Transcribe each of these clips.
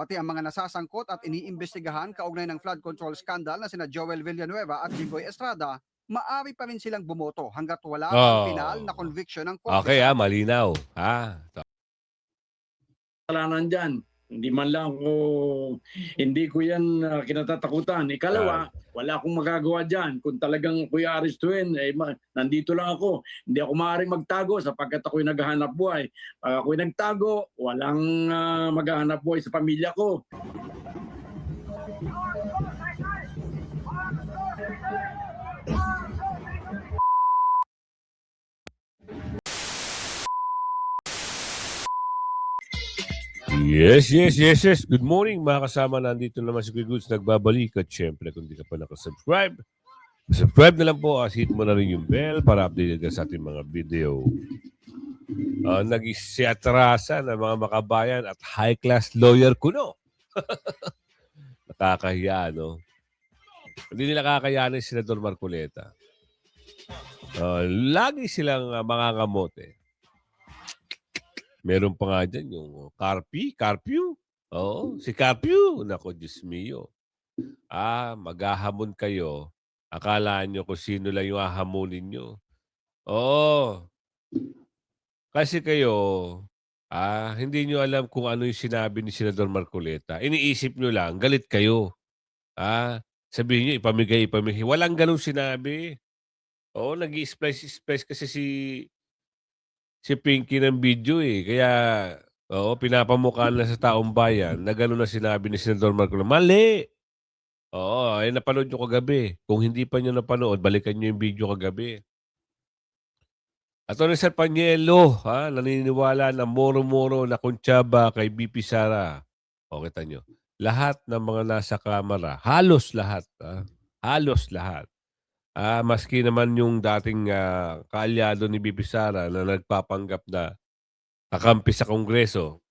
Pati ang mga nasasangkot at iniimbestigahan kaugnay ng flood control scandal na sina Joel Villanueva at Jimboy Estrada, maaari pa rin silang bumoto hanggat wala pang pinal na Oh. conviction ng korte Okay, sa malinaw. Kasalanan dyan. Hindi man lang ako, hindi ko yan kinatatakutan. Ikalawa, wala akong magagawa dyan. Kung talagang kuya aristuin, nandito lang ako. Hindi ako maaaring magtago sapagkat ako'y naghahanap buhay. Pag ako'y nagtago, walang maghahanap buhay sa pamilya ko. Yes. Good morning mga kasama. Nandito naman si Kuya Goods nagbabalik. At syempre, kung di ka pa nakasubscribe, subscribe na lang po at hit mo na rin yung bell para updated ka sa ating mga video. Nag-isiatrasa ng mga makabayan at high-class lawyer kuno. Nakakahiya, no? Hindi nila kakayanin si Senador Marcoleta. Lagi silang mangangamote. Meron pa nga dyan yung Carpio. Oo, si Carpio. Naku, Diyos mio. Maghahamon kayo. Akala nyo kung sino lang yung hahamunin nyo. Oo. Kasi kayo, hindi nyo alam kung ano yung sinabi ni Senador Marcoleta. Iniisip nyo lang, galit kayo. Sabihin nyo, ipamigay. Walang ganun sinabi. Oo, nag-i-splice kasi si Pinky ng video eh. Kaya, pinapamukha na sa taong bayan na gano'n na sinabi ni Senador Marcoleta. Mali! Oo, napanood nyo kagabi. Kung hindi pa nyo napanood, balikan nyo yung video kagabi. Atty. Sir Panielo, naniniwala na moro-moro na kuntsaba kay BP Sara. O, kita nyo. Lahat ng mga nasa kamera, halos lahat. Halos lahat. Maski naman yung dating kaalyado ni BP Sara na nagpapanggap na kakampi sa Kongreso.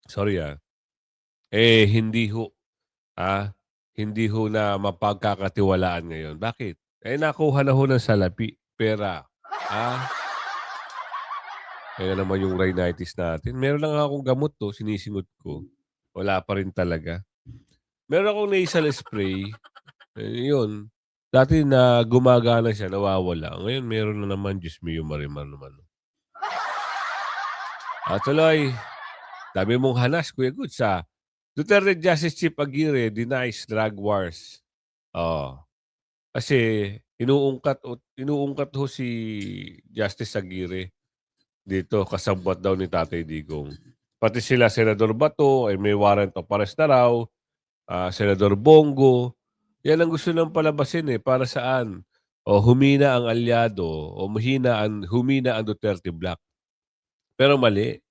Sorry hindi ho na mapagkakatiwalaan ngayon. Bakit? Nakuha na ho ng salapi, pera. Kaya naman yung rhinitis natin. Meron lang akong gamot sinisingot ko. Wala pa rin talaga. Meron akong nasal spray. Yun. Dati na gumagana siya, nawawala. Ngayon meron na naman, Diyos mio, marimar naman. Tuloy, dami mong hanas, Kuya Goods, Duterte Justice Chief Aguirre denies drug wars. Kasi inuungkat ho si Justice Aguirre dito, kasabwat daw ni Tatay Digong. Pati sila, Senador Bato, may warrant of arrest na raw. Senador Bongo. Yan ang gusto nang palabasin para saan? Humina ang alyado o humina ang Duterte Black. Pero mali.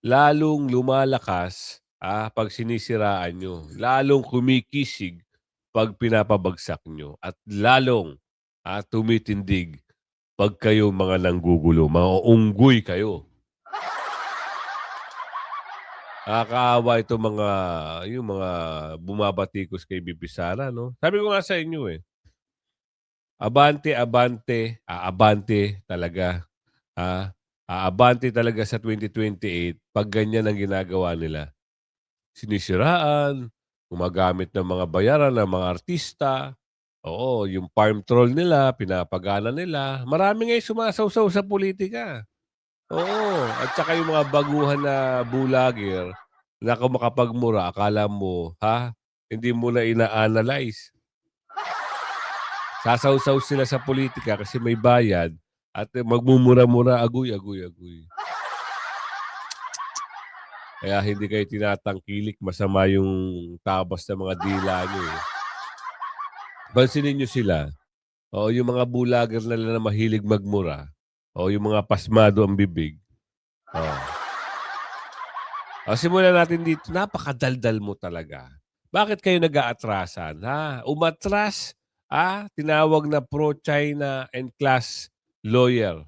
Lalong lumalakas pag sinisiraan nyo. Lalong kumikisig pag pinapabagsak nyo. At lalong tumitindig pag kayo mga nanggugulo. Mga unggoy kayo. Nakakaawa ito yung mga bumabatikos kay BP Sara, no? Sabi ko nga sa inyo abante talaga. Aabante talaga sa 2028 pag ganyan ang ginagawa nila. Sinisiraan, gumagamit ng mga bayaran ng mga artista. Oo, yung farm troll nila, pinapagana nila. Marami ngayon sumasawsaw sa politika. Oo, at saka yung mga baguhan na bulager na kung makapagmura, akala mo, hindi mo na ina-analyze. Sasawsaw sila sa politika kasi may bayad at magmumura-mura, agoy. Kaya hindi kayo tinatangkilik, masama yung tabas ng mga dila nyo. Pansinin nyo sila. Yung mga bulager na mahilig magmura. Yung mga pasmado ang bibig. Simulan natin dito. Napakadaldal mo talaga. Bakit kayo nag-aatrasan? Umatras, tinawag na pro-China and class lawyer.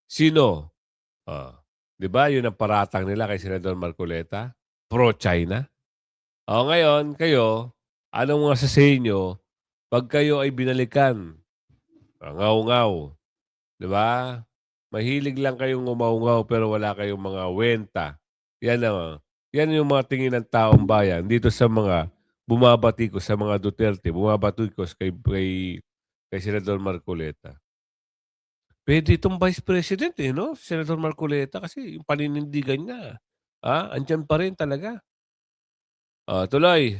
Sino? Di ba yun ang paratang nila kay Senador Marcoleta? Pro-China? Ngayon, kayo, anong mga sa inyo pag kayo ay binalikan? Ngaw-ngaw. Di ba? Mahilig lang kayong umaw-ngaw pero wala kayong mga wenta. Yan ang Yan yung mga tingin ng taong bayan dito sa mga bumabatikos sa mga Duterte, bumabatikos kay Senador Marcoleta. Puwede itong Vice President, eh, 'no, Senador Marcoleta kasi yung paninindigan niya, andiyan pa rin talaga. Tuloy.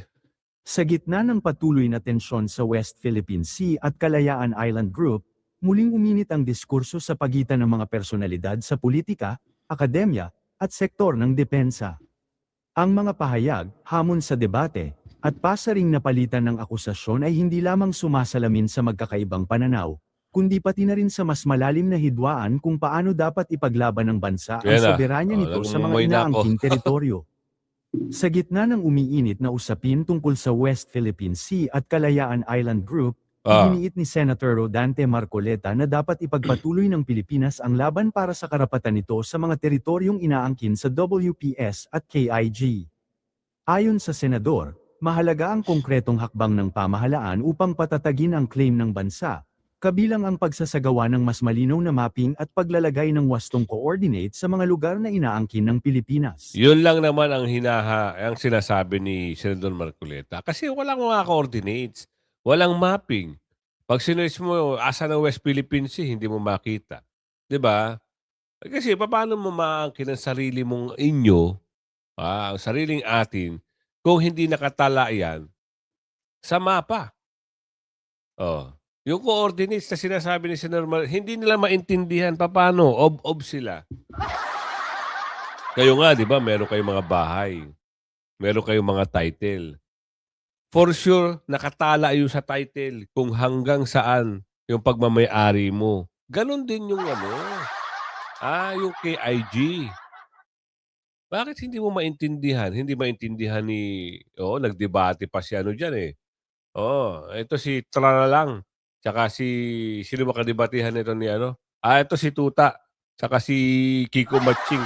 Sa gitna ng patuloy na tensyon sa West Philippine Sea at Kalayaan Island Group, muling uminit ang diskurso sa pagitan ng mga personalidad sa politika, akademya, at sektor ng depensa. Ang mga pahayag, hamon sa debate, at pasaring napalitan ng akusasyon ay hindi lamang sumasalamin sa magkakaibang pananaw, kundi pati na rin sa mas malalim na hidwaan kung paano dapat ipaglaban ng bansa ang Yan na. soberanya nito sa mga Nagmumumoy na ako. inaangking teritoryo. Sa gitna ng umiinit na usapin tungkol sa West Philippine Sea at Kalayaan Island Group, iginiit ni Senator Rodante Marcoleta na dapat ipagpatuloy ng Pilipinas ang laban para sa karapatan nito sa mga teritoryong inaangkin sa WPS at KIG. Ayon sa senador, mahalaga ang konkretong hakbang ng pamahalaan upang patatagin ang claim ng bansa, kabilang ang pagsasagawa ng mas malinaw na mapping at paglalagay ng wastong coordinate sa mga lugar na inaangkin ng Pilipinas. Yun lang naman ang ang sinasabi ni Senador Marcoleta. Kasi walang mga coordinates, walang mapping. Pag sinearch mo, asa ng West Philippine Sea, hindi mo makita. 'Di ba? Kasi paano mo maangkin ang sarili mong ang sariling atin, kung hindi nakatala yan sa mapa? Yung coordinates na sinasabi ni Senador hindi nila maintindihan paano, ob sila. Kayo nga, 'di ba, meron kayong mga bahay, meron kayong mga title. For sure, nakatala yung sa title kung hanggang saan yung pagmamay-ari mo. Ganon din yung yung KIG. Bakit hindi mo maintindihan? Hindi maintindihan nagdebate pa si diyan, eh. Ito si Tralalang, tsaka sino ba kadebatehan nito ni ito si Tuta, tsaka si Kiko Matching.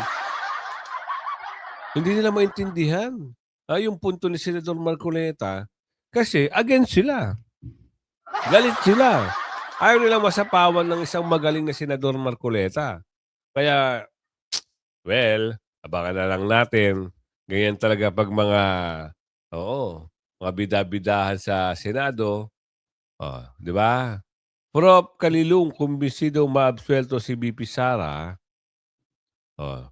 Hindi nila maintindihan, yung punto ni Senador Marcoleta kasi against sila. Galit sila. Ayaw nilang masapawan ng isang magaling na Senador Marcoleta. Kaya, well, abangan na lang natin. Ganyan talaga pag mga bida-bidahan sa Senado. Di ba? Prop Kalilung, kumbinsido maabsuelto si BP Sara.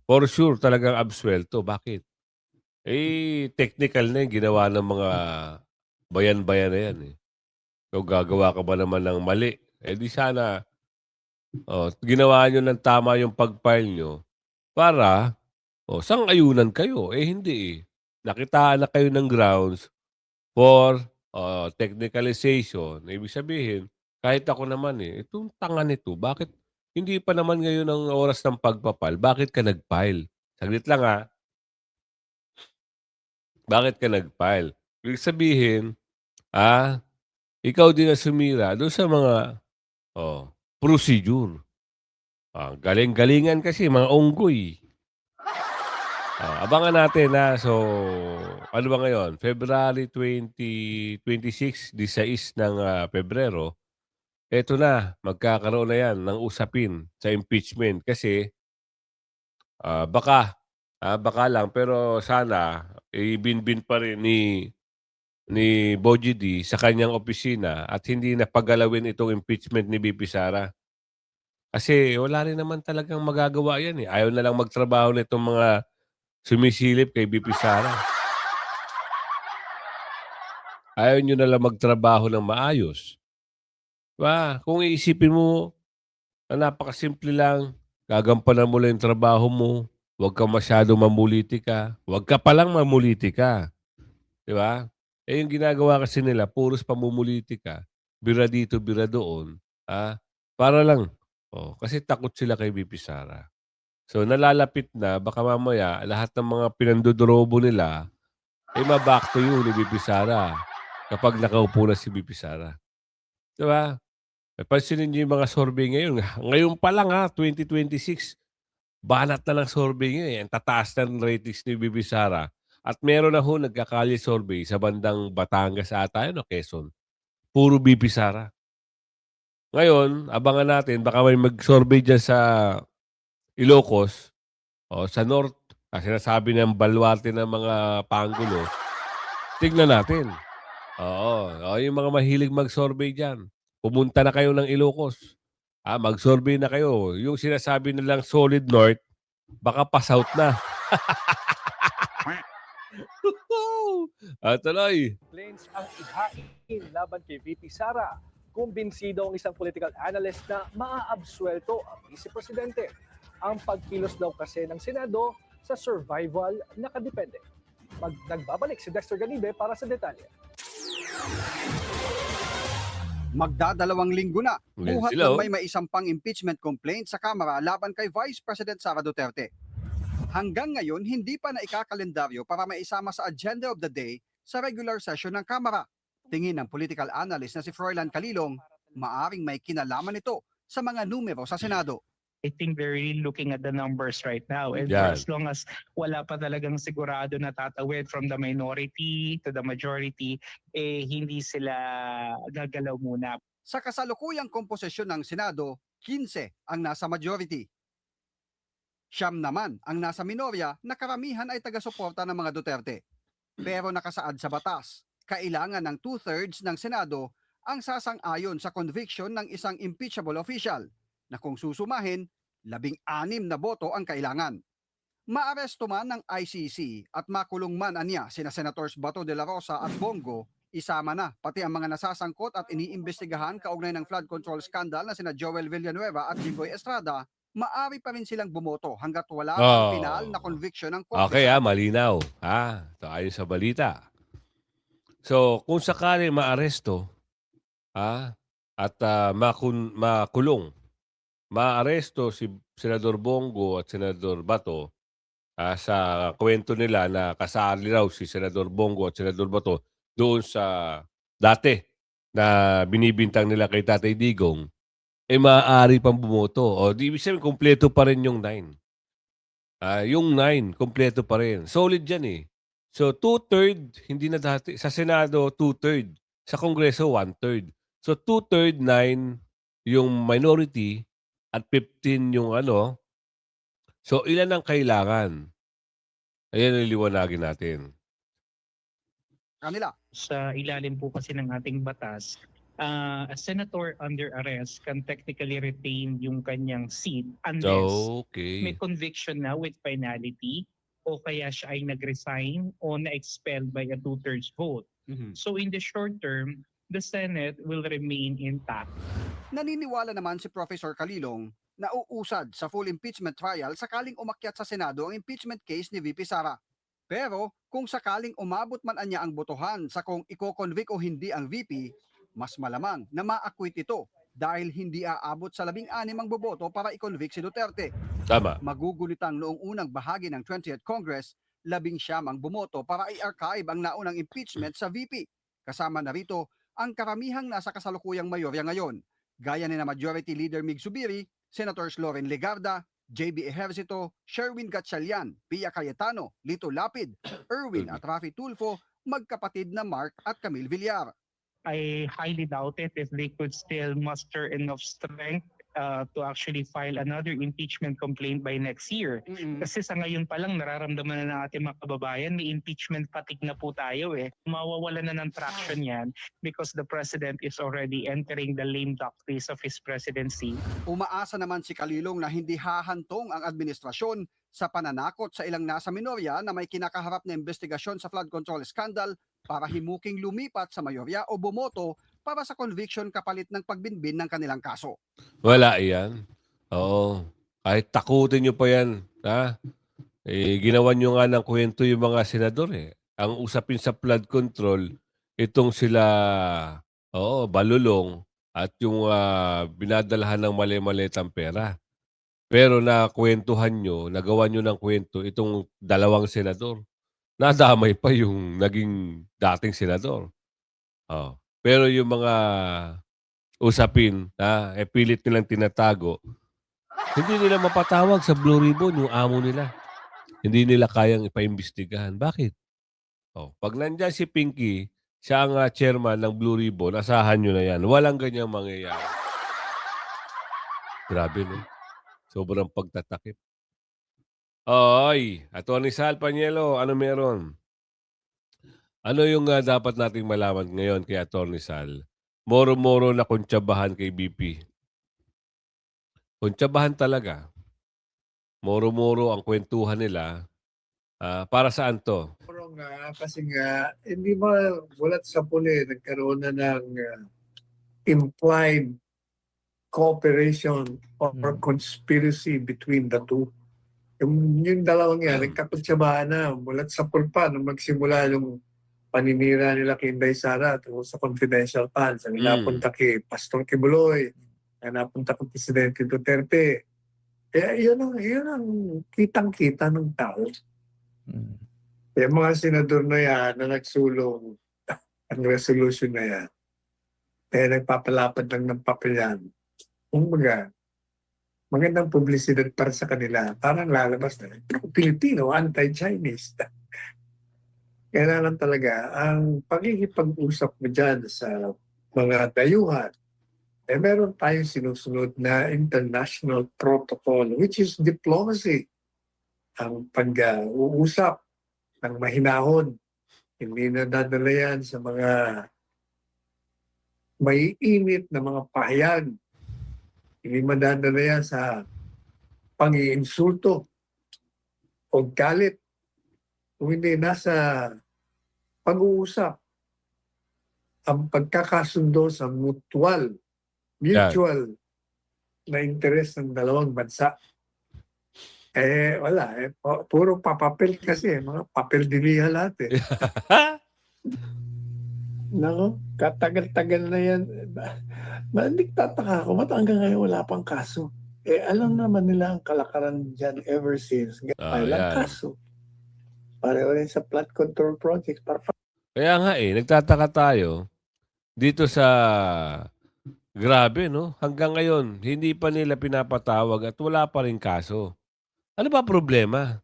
For sure talagang absuelto. Bakit? Technical na yung ginawa ng mga bayan-bayan na yan. Kung gagawa ka ba naman ng mali, di sana ginawa nyo ng tama yung pag-file nyo para sang-ayunan kayo. Hindi. Nakitaan na kayo ng grounds for technicalization. Ibig sabihin, kahit ako naman itong tanga nito, bakit hindi pa naman ngayon ang oras ng pagpapal? Bakit ka nag-file? Saglit lang Bakit ka nag-file? Ibig sabihin, ikaw din ang sumira doon sa mga procedure. Galing-galingan kasi, mga unggoy. Abangan natin So, ano ba ngayon? February 26 ng Pebrero. Eto na, magkakaroon na yan ng usapin sa impeachment kasi baka lang pero sana ibinbin pa rin ni Bogie D sa kanyang opisina at hindi na pagalawin itong impeachment ni BP Sara. Kasi wala rin naman talagang magagawa yan Ayaw na lang magtrabaho nitong mga sumisilip kay BP Sara. Ayaw nyo na lang magtrabaho ng maayos. Diba? Kung iisipin mo na napakasimple lang, gagampanan mo lang yung trabaho mo, huwag ka masyado mamulitika, huwag ka palang mamulitika. Diba? Yung ginagawa kasi nila, puros pamumulitika, bira dito, bira doon, para lang. Kasi takot sila kay BP Sara. So nalalapit na, baka mamaya, lahat ng mga pinandodorobo nila, ma-back to you ni BP Sara kapag nakaupo na si BP Sara. Diba? Pansinin niyo yung mga survey ngayon. Ngayon pa lang 2026, banat na ng survey ngayon. Ang tataas na ng ratings ni BP Sara. At meron na nagkakali survey sa bandang Batangas ata Quezon. Puro BP Sara. Ngayon, abangan natin, baka may mag-survey dyan sa Ilocos, sa North, Sinasabi ng baluarte ng mga panggulo, tignan natin. Oo, yung mga mahilig mag-survey diyan, pumunta na kayo ng Ilocos. Mag-survey na kayo. Yung sinasabi nilang solid north, baka pa-south na. Tuloy. Complaints ang ihain laban kay VP Sara. Kumbinsido ang isang political analyst na maaabsuelto ang vice-presidente. Ang pagkilos daw kasi ng Senado sa survival nakadepende. Nagbabalik si Dexter Ganibe para sa detalye. Magdadalawang linggo na, Yan buhat sila, ng oh. may maisampang impeachment complaint sa Kamara laban kay Vice President Sara Duterte. Hanggang ngayon, hindi pa na ikakalendaryo para maisama sa agenda of the day sa regular session ng Kamara. Tingin ng political analyst na si Froilan Calilong, maaring may kinalaman ito sa mga numero sa Senado. I think they're really looking at the numbers right now. And Yan. for as long as wala pa talagang sigurado na tatawid from the minority to the majority, hindi sila gagalaw muna. Sa kasalukuyang komposisyon ng Senado, 15 ang nasa majority. Siyam naman ang nasa minorya na karamihan ay taga-suporta ng mga Duterte. Pero nakasaad sa batas, kailangan ng 2/3 ng Senado ang sasang-ayon sa conviction ng isang impeachable official na kung susumahin, 16 na boto ang kailangan. Maaresto man ng ICC at makulong man anya sina Senators Bato de la Rosa at Bongo, isama na pati ang mga nasasangkot at iniimbestigahan kaugnay ng flood control scandal na sina Joel Villanueva at Jimboy Estrada, maari pa rin silang bumoto hanggat wala ang final na conviction ng korte. Okay, malinaw. Ito ayon sa balita. So, kung sakali maaresto, at makulong, maaresto si Senador Bongo at Senador Bato, sa kwento nila na kasali raw si Senador Bongo at Senador Bato doon sa dati na binibintang nila kay Tatay Digong, maaari pang bumoto. O, di ibig sabihin, kumpleto pa rin yung 9. Yung 9, kumpleto pa rin. Solid yan eh. So, 2/3, hindi na dati. Sa Senado, 2/3. Sa Kongreso, 1/3. So, 2/3, 9 yung minority at 15 yung ano. So, ilan ang kailangan? Ayan ang liwanagin natin. Kanila. Sa ilalim po kasi ng ating batas, a senator under arrest can technically retain yung kanyang seat unless may Okay. conviction na with finality o kaya siya ay nag-resign o na-expelled by a 2/3 vote. So in the short term, the Senate will remain intact. Naniniwala naman si Professor Calilong na uusad sa full impeachment trial sakaling umakyat sa Senado ang impeachment case ni VP Sara. Pero kung sakaling umabot man anya ang botohan sa kung iko-convict o hindi ang VP, mas malamang na ma-acquit ito dahil hindi aabot sa 16 ang boboto para i-convict si Duterte. Tama. Magugulitang noong unang bahagi ng 20th Congress, 19 ang bumoto para i-archive ang naunang impeachment sa VP. Kasama na rito ang karamihang nasa kasalukuyang mayorya ngayon, gaya ni na Majority Leader Mig Zubiri, Senators Loren Legarda, JB Ejercito, Sherwin Gatchalian, Pia Cayetano, Lito Lapid, Erwin at Rafi Tulfo, magkapatid na Mark at Camille Villar. I highly doubt it if they could still muster enough strength to actually file another impeachment complaint by next year. Kasi sa ngayon pa lang nararamdaman na ng ating mga kababayan, may impeachment fatigue na po tayo eh. Mawawala na ng traction yan because the president is already entering the lame duck phase of his presidency. Umaasa naman si Calilong na hindi hahantong ang administrasyon sa pananakot sa ilang nasa minorya na may kinakaharap na investigasyon sa flood control scandal para himuking lumipat sa mayorya o bumoto para sa conviction kapalit ng pagbinbin ng kanilang kaso. Wala yan. Oo. Kahit takutin nyo pa yan. Ginawa nyo nga ng kwento yung mga senador eh. Ang usapin sa flood control, itong sila Balulong at yung binadalahan ng mali-malitang pera. Pero nakwentuhan nyo, nagawa nyo ng kwento itong dalawang senador. Nadamay pa yung naging dating senador. Pero yung mga usapin na pilit nilang tinatago, hindi nila mapatawag sa Blue Ribbon yung amo nila. Hindi nila kayang ipaimbestigahan. Bakit? Pag nandyan si Pinky, siya ang chairman ng Blue Ribbon, asahan nyo na yan. Walang ganyang mangyayari. Grabe, no? Sobrang pagtatakip. Oy, Attorney Sal Panielo, ano meron? Ano yung dapat nating malaman ngayon kay Attorney Sal? Moro-moro na kuntsabahan kay BP. Kuntsabahan talaga. Moro-moro ang kwentuhan nila. Para saan to? Pero nga, kasi nga, hindi ba bulat sa puli, nagkaroon na ng implied cooperation or conspiracy between the two. Yung dalawang yan, nagkakutsabahan na bulat sa pulpa nung magsimula yung paninira nila kay Inday Sara tungkol sa confidential funds. Ang napunta kay Pastor Kibuloy, ang napunta kay Presidente Duterte. Kaya yun ang kitang-kita ng tao. Yung mga senador na yan na nagsulong ang resolution na yan, kaya nagpapalapad lang ng papel yan. Kumbaga, magandang publicidad para sa kanila. Parang lalabas na, Pilipino, anti-Chinese. Kailangan talaga ang pagkikipag-usap mo dyan sa mga dayuhan. Meron tayong sinusunod na international protocol, which is diplomacy. Ang pag-uusap ng mahinahon. Hindi na dadala yan sa mga may init na mga pahayag. Hindi madadala yan sa pang-iinsulto o galit. Kung hindi nasa pag-uusap, ang pagkakasundo sa mutual na interes ng dalawang bansa. Wala. Puro papapel kasi. Mga papel diliha lahat eh. Nako, katagal-tagal na yan. Nagtataka ako, ba't hanggang ngayon wala pang kaso? Alam naman nila ang kalakaran dyan ever since. Walang yan. kaso. Pareho rin sa flood control projects. Kaya nga nagtataka tayo dito sa grabe, no? Hanggang ngayon, hindi pa nila pinapatawag at wala pa rin kaso. Ano ba problema?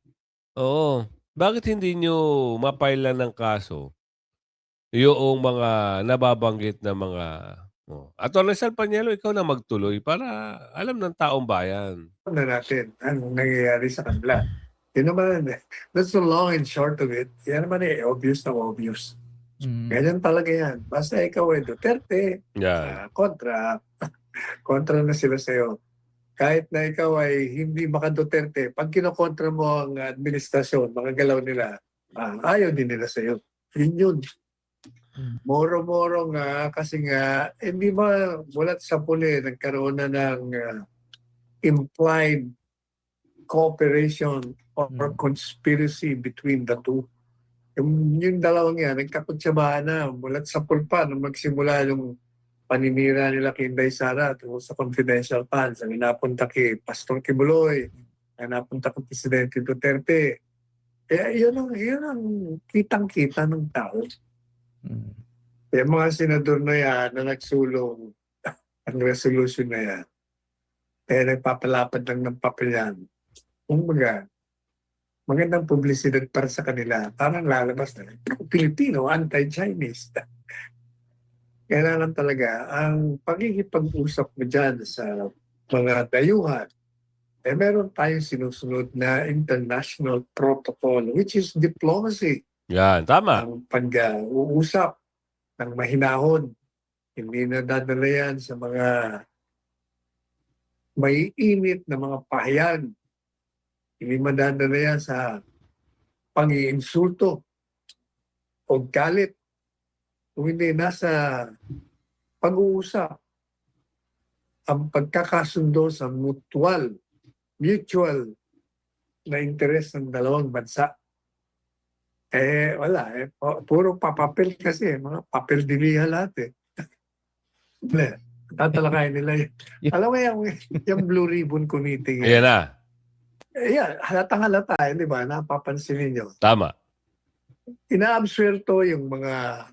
Oo. Bakit hindi nyo mapailan ng kaso yung mga nababanggit na mga... Attorney Sal Panielo, ikaw na magtuloy para alam ng taong bayan. Na natin ang nangyayari sa kanila. Yun naman, that's the long and short of it. Yan naman obvious na obvious. Ganyan talaga yan. Basta ikaw Duterte, Yan. kontra na sila sa'yo. Kahit na ikaw ay hindi maka-Duterte, pag kinokontra mo ang administrasyon, mga galaw nila, ayaw din nila sa'yo. Yun. Moro-moro nga, kasi nga, hindi ba bulat sa puli, nagkaroon na ng implied cooperation or conspiracy between the two. Yung dalawang yan, nagkakutsabahan na bulat sa pulpa nung magsimula yung paninira nila kay Inday Sara tungkol sa confidential funds. Ang napunta kay Pastor Kibuloy, ang napunta kay Presidente Duterte. Yun ang kitang-kita ng tao. Yung mga senador na yan na nagsulong ang resolution na yan, kaya nagpapalapad lang ng papel yan. Kumbaga, magandang publicidad para sa kanila. Parang lalabas na, Pilipino, anti-Chinese. Kailangan talaga ang pagkikipag-usap mo dyan sa mga dayuhan. Meron tayong sinusunod na international protocol, which is diplomacy. Yan, tama. Ang pag-uusap ng mahinahon. Hindi na dadala yan sa mga may init na mga pahayag. Hindi madadala yan sa pang-iinsulto o galit. Kung hindi nasa pag-uusap, ang pagkakasundo sa mutual na interes ng dalawang bansa. Wala. Puro papapel kasi. Mga papel diliha lahat eh. Tatalakayin nila yun. Alam mo yung Blue Ribbon Committee. Ayan na. Halatang-halata, di ba? Napapansin ninyo. Tama. Inaabsuelto yung mga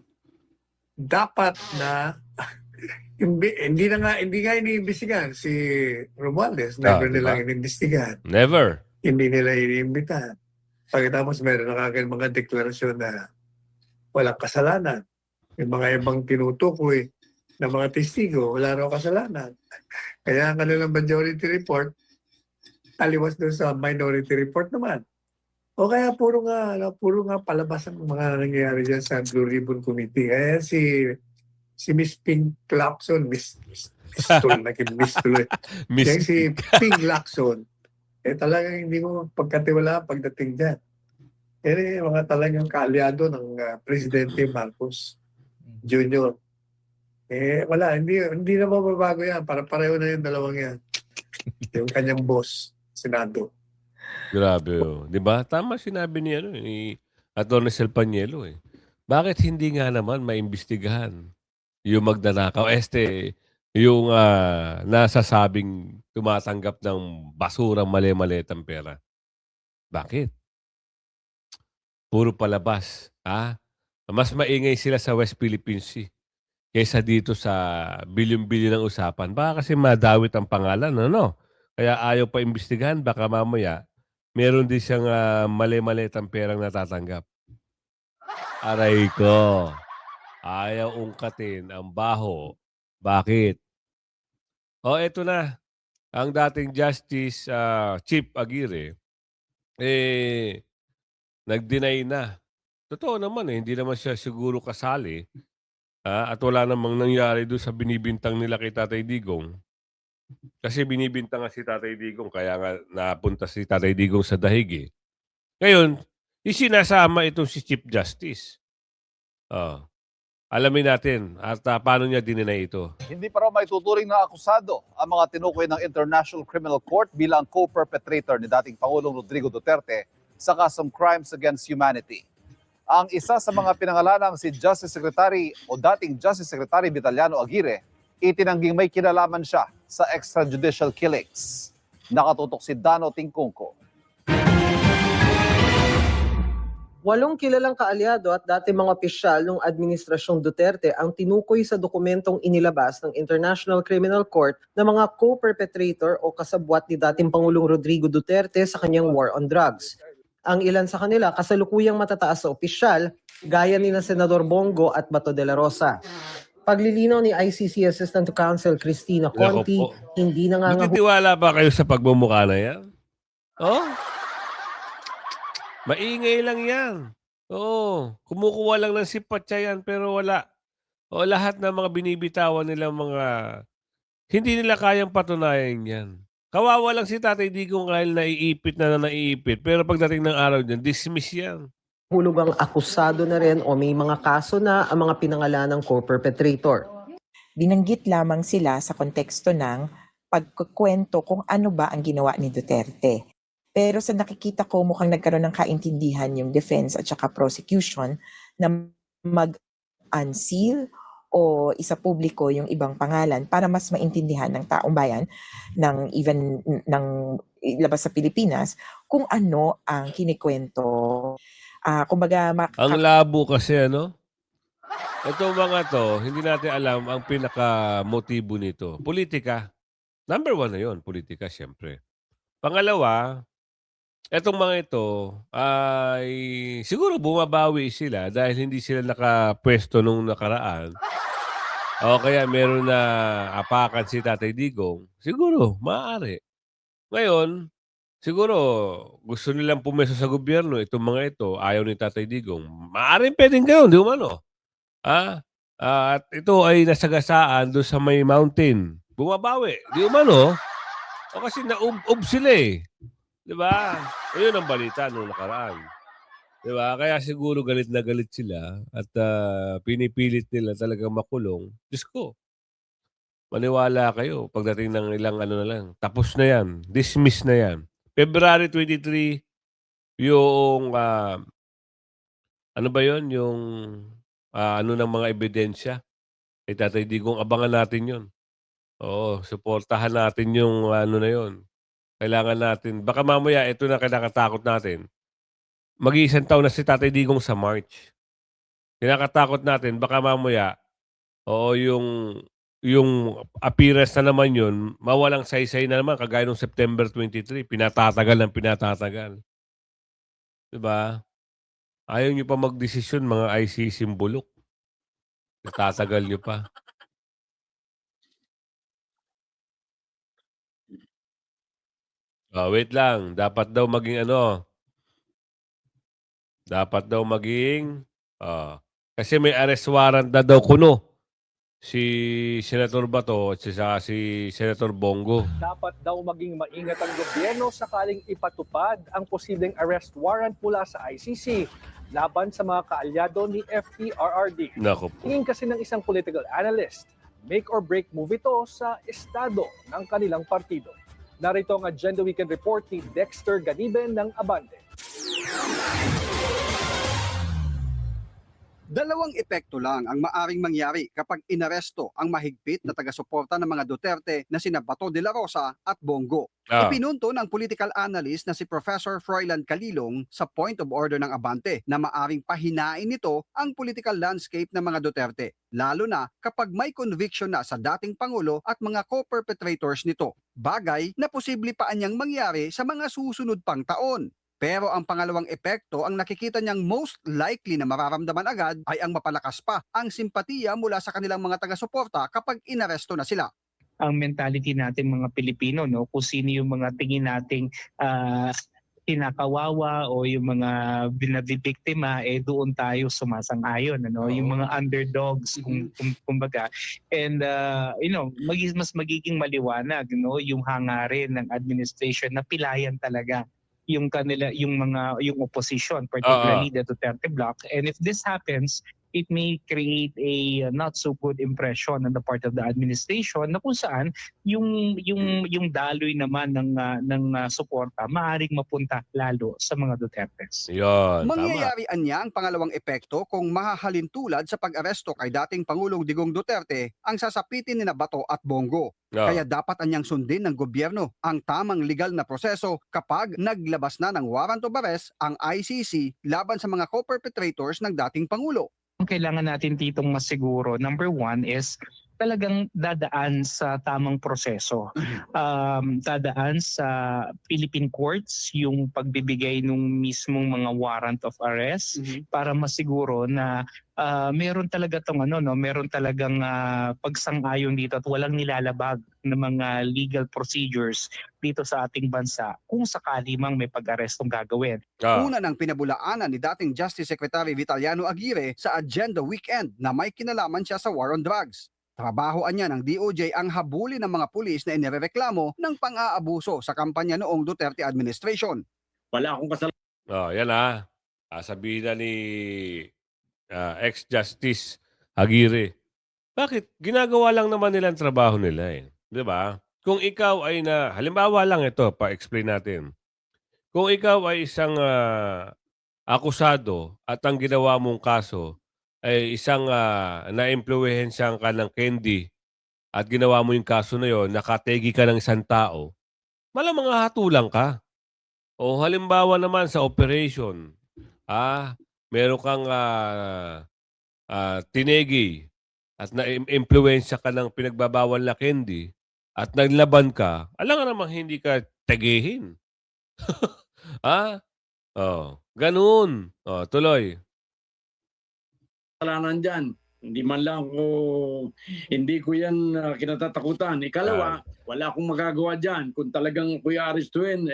dapat na hindi nga iniimbestigahan si Romualdez. Never diba? nilang iniimbestigahan. Never. Hindi nila iniimbitahan. Pagkatapos meron na kagad mga deklarasyon na walang kasalanan. Yung mga ibang tinutukoy na mga testigo, wala raw kasalanan. Kaya ang kanilang majority report, taliwas doon sa Minority Report naman. O kaya puro nga palabas ang mga nangyayari dyan sa Blue Ribbon Committee. Eh si Miss Ping Lacson, Miss tuloy. Yan si Ping Lacson, talagang hindi mo pagkatiwala pagdating dyan. Yan mga talagang kaalyado ng Presidente Marcos Jr. Wala, hindi na mababago yan. Para pareho na yung dalawang yan. Yung kanyang boss, Senado. Grabe, oh. 'Di ba? Tama sinabi ni Atty. Selpanielo eh. Bakit hindi nga naman maimbestigahan yung magnanakaw? Yung nasasabing tumatanggap ng basurang mali-malitang pera. Bakit? Puro palabas. Mas maingay sila sa West Philippine Sea kaysa dito sa bilyon-bilyon ng usapan. Baka kasi madawit ang pangalan, ano? Kaya ayaw pa imbestigahan, baka mamaya meron din siyang mali-malitang perang natatanggap. Aray ko. Ayaw ungkatin ang baho. Bakit? Eto na. Ang dating Justice Chief Aguirre, nag-deny na. Totoo naman hindi naman siya siguro kasali. At wala namang nangyari doon sa binibintang nila kay Tatay Digong. Kasi binibintang nga si Tatay Digong, kaya nga napunta si Tatay Digong sa dahig eh. Ngayon, isinasama itong si Chief Justice. Alamin natin at paano niya dininay ito. Hindi pa raw may tuturing na akusado ang mga tinukoy ng International Criminal Court bilang co-perpetrator ni dating Pangulong Rodrigo Duterte sa kasong Crimes Against Humanity. Ang isa sa mga pinangalanang si Justice Secretary o dating Justice Secretary Vitaliano Aguirre, itinangging may kinalaman siya sa extrajudicial killings. Nakatutok si Dano Tingkungko. 8 kilalang kaalyado at dati mga opisyal ng Administrasyong Duterte ang tinukoy sa dokumentong inilabas ng International Criminal Court na mga co-perpetrator o kasabwat ni dating Pangulong Rodrigo Duterte sa kanyang war on drugs. Ang ilan sa kanila kasalukuyang matataas sa opisyal, gaya ni na Senador Bongo at Bato de la Rosa. Paglilinaw ni ICC Assistant to Counsel Cristina Conti, hindi Nagtitiwala ba kayo sa pagmumukha na yan? Maingay lang yan. Kumukuha lang ng sipatsa yan pero wala. Lahat ng mga binibitawan nilang mga hindi nila kayang patunayan yan. Kawawa lang si Tatay Digong kahit naiipit na naiipit pero pagdating ng araw niyan, dismiss yan. hulugang akusado na rin o may mga kaso na ang mga pinangalanang co-perpetrator. Binanggit lamang sila sa konteksto ng pagkukwento kung ano ba ang ginawa ni Duterte. Pero sa nakikita ko mukhang nagkaroon ng kaintindihan yung defense at saka prosecution na mag-unseal o isa publiko yung ibang pangalan para mas maintindihan ng taong bayan ng labas sa Pilipinas kung ano ang kinikwento. Kumbaga ang labo kasi Itong mga to, hindi natin alam ang pinaka-motibo nito. Politika. Number 1 na yun, politika syempre. Pangalawa, etong mga ito ay siguro bumabawi sila dahil hindi sila nakapwesto nung nakaraan. O kaya meron na apakan si Tatay Digong. Siguro, maaari. Ngayon, siguro gusto nilang pumeso sa gobyerno itong mga ito, ayaw ni Tatay Digong. Maaaring pwedeng gayon, di umano. At ito ay nasagasaan doon sa may mountain. Bumabawi, di umano. O kasi naub sila eh. Di ba? Ayun ang balita nung nakaraan. Di ba? Kaya siguro galit na galit sila at pinipilit nila talagang makulong. Diyos ko, maniwala kayo pagdating ng ilang na lang. Tapos na yan. Dismiss na yan. February 23, yung ano ba yun? Yung ng mga ebidensya. Tatay Digong, abangan natin yun. Oo, suportahan natin yung na yun. Kailangan natin. Baka mamaya, ito na kinakatakot natin. Mag-iisang taon na si Tatay Digong sa March. Kinakatakot natin, baka mamaya, yung appearance na naman yun, mawalang saysay na naman, kagaya nung September 23, pinatatagal ng pinatatagal. Diba? Ayaw nyo pa magdesisyon, mga ICC bulok. Natatagal nyo pa. Wait lang. Dapat daw maging ano, ah, kasi may arrest warrant na daw kuno si Senator Bato at si Senator Bongo. Dapat daw maging maingat ang gobyerno sakaling ipatupad ang posibleng arrest warrant mula sa ICC laban sa mga kaalyado ni FPRRD. Nako po. Tingin kasi ng isang political analyst, make or break move ito sa estado ng kanilang partido. Narito ang Agenda Weekend Report ni Dexter Ganiben ng Abante. Dalawang epekto lang ang maaring mangyari kapag inaresto ang mahigpit na taga-suporta ng mga Duterte na sina Bato de la Rosa at Bongo. Ipinunto ng political analyst na si Professor Froilan Calilong sa point of order ng Abante na maaring pahinain nito ang political landscape ng mga Duterte, lalo na kapag may conviction na sa dating Pangulo at mga co-perpetrators nito. Bagay na posible pa anyang mangyari sa mga susunod pang taon. Pero ang pangalawang epekto, ang nakikita niyang most likely na mararamdaman agad ay ang mapalakas pa ang simpatiya mula sa kanilang mga taga-suporta kapag inaresto na sila. Ang mentality natin mga Pilipino, no, kung sino yung mga tingin nating kinakawawa o yung mga binabibiktima, doon tayo sumasang-ayon, ano, yung mga underdogs kumbaga. And mas magiging maliwanag, no, yung hangarin ng administration na pilayan talaga yung opposition, particularly the Duterte bloc. And if this happens, it may create a not so good impression on the part of the administration na kung saan yung daloy naman ng suporta maaring mapunta lalo sa mga Dutertes. Yun, Mangyayari anya ang pangalawang epekto kung mahahalin tulad sa pag-aresto kay dating Pangulong Digong Duterte ang sasapitin ni Bato at Bongo. Kaya dapat anyang sundin ng gobyerno ang tamang legal na proseso kapag naglabas na ng warrant of arrest ang ICC laban sa mga co-perpetrators ng dating Pangulo. Ang kailangan natin ditong masiguro, number one is talagang dadaan sa tamang proseso. Dadaan sa Philippine courts yung pagbibigay ng mismong mga warrant of arrest para masiguro na meron talaga meron talagang pagsang-ayon dito at walang nilalabag ng mga legal procedures dito sa ating bansa kung sakali mang may pag-arestong gagawin. Una ng pinabulaanan ni dating Justice Secretary Vitaliano Aguirre sa Agenda Weekend na may kinalaman siya sa war on drugs. Trabahoan niya ng DOJ ang habulin ng mga pulis na inirereklamo ng pang-aabuso sa kampanya noong Duterte administration. Wala akong kasalanan. Yan sabihin na ni ex-Justice Aguirre. Bakit? Ginagawa lang naman nila ang trabaho nila eh. Di ba? Kung ikaw ay halimbawa lang ito, pa-explain natin. Kung ikaw ay isang akusado at ang ginawa mong kaso ay isang na-impluwensyahan ka ng candy at ginawa mo yung kaso na yon, nakategi ka ng isang tao, malamang hatulang ka. O halimbawa naman sa operation, meron kang tinegi at na-impluwensya ka ng pinagbabawal na candy at naglaban ka, alam namang hindi ka tegihin. Ganun. Tuloy. Kasalanan dyan. Hindi ko yan kinatatakutan. Ikalawa, wala akong magagawa dyan. Kung talagang ako'y arestuin,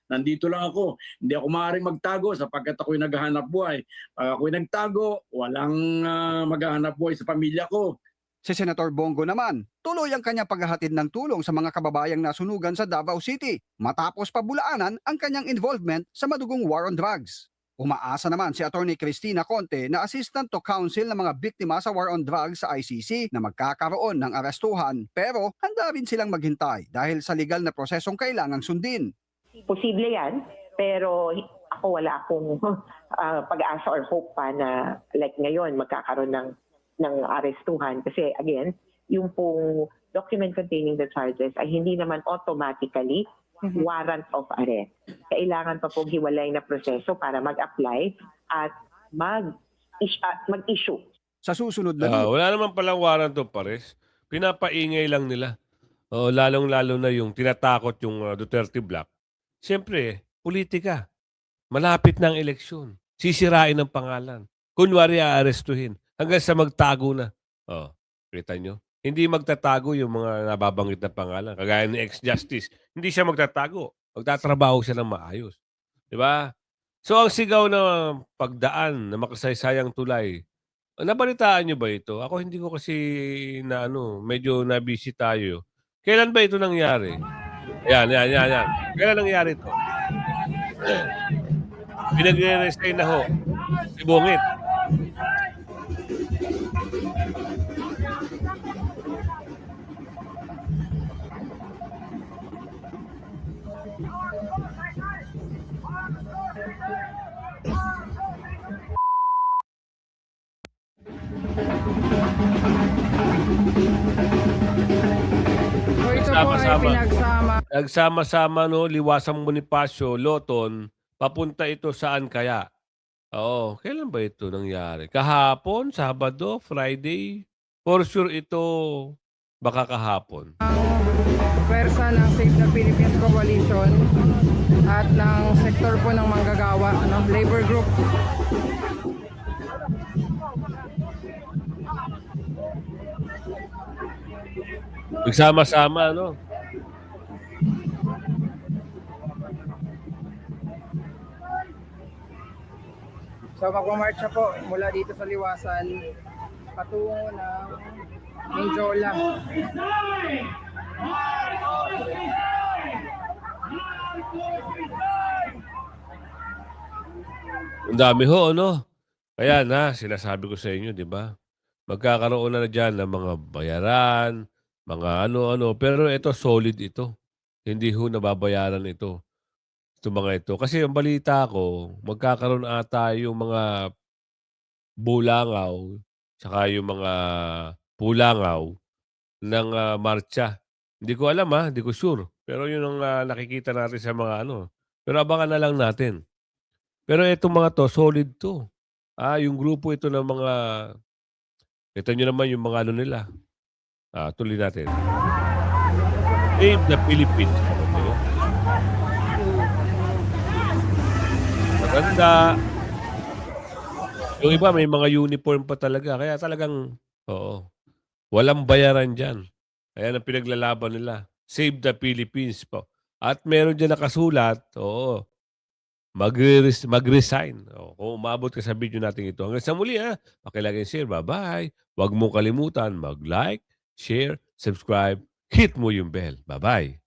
nandito lang ako. Hindi ako maaaring magtago sapagkat ako'y naghahanap buhay. Pag ako'y nagtago, walang maghahanap buhay sa pamilya ko. Si Senator Bongo naman, tuloy ang kanyang paghahatid ng tulong sa mga kababayang nasunugan sa Davao City matapos pabulaanan ang kanyang involvement sa madugong war on drugs. Umaasa naman si Attorney Cristina Conte na assistant to counsel ng mga biktima sa war on drugs sa ICC na magkakaroon ng arestuhan pero handa rin silang maghintay dahil sa legal na prosesong kailangang sundin. Posible yan, pero ako wala akong pag-asa or hope pa na like ngayon magkakaroon ng arestuhan kasi again, yung pong document containing the charges ay hindi naman automatically warrant of arrest. Kailangan pa pong hiwalay na proseso para mag-apply at mag-issue. Sa susunod na wala naman palang warrant of arrest. Pinapaingay lang nila. Lalong-lalo na yung tinatakot yung Duterte bloc. Siyempre, politika. Malapit na ang eleksyon. Sisirain ang pangalan. Kunwari aarestuhin. Hanggang sa magtago na. Kita nyo? Hindi magtatago yung mga nababanggit na pangalan. Kagaya ni ex-justice. Hindi siya magtatago. Magtatrabaho siya ng maayos. Di ba? So ang sigaw na pagdaan na makasaysayang tulay, nabalitaan niyo ba ito? Ako hindi ko kasi na medyo na-busy tayo. Kailan ba ito nangyari? Yan. Kailan nangyari ito? Pinagre-resign na ho. Si Bungit. Nagsama-sama Liwasang Bonifacio, Loton, papunta ito saan kaya? Oo, kailan ba ito nangyari? Kahapon, Sabado, Friday? For sure ito baka kahapon. Pwersa ng Save the Philippines Coalition at ng sektor po ng manggagawa, labor group. Nagsama-sama, So magmamarcha po mula dito sa Liwasan patungo ng Mindiola. Ang dami ho, Kaya sinasabi ko sa inyo, di ba? Magkakaroon na dyan ng mga bayaran, mga ano-ano. Pero ito, solid ito. Hindi ho nababayaran ito. Mga ito. Kasi ang balita ko, magkakaroon ata yung mga bulangaw, saka yung mga pulangaw ng marcha. Hindi ko alam hindi ko sure. Pero yun ang nakikita natin sa mga Pero abangan na lang natin. Pero itong mga to, solid to. Yung grupo ito ng mga, ito nyo naman yung mga nila. Tuloy natin. Save the Philippines. Maganda. Yung iba may mga uniform pa talaga. Kaya talagang, walang bayaran dyan. Kaya ang pinaglalaban nila. Save the Philippines po. At meron dyan nakasulat, mag-resign. Kung umabot ka sa video natin ito. Hanggang sa muli pakilagay share. Bye-bye. Huwag mo kalimutan mag-like, share, subscribe. Hit mo yung bell. Bye-bye.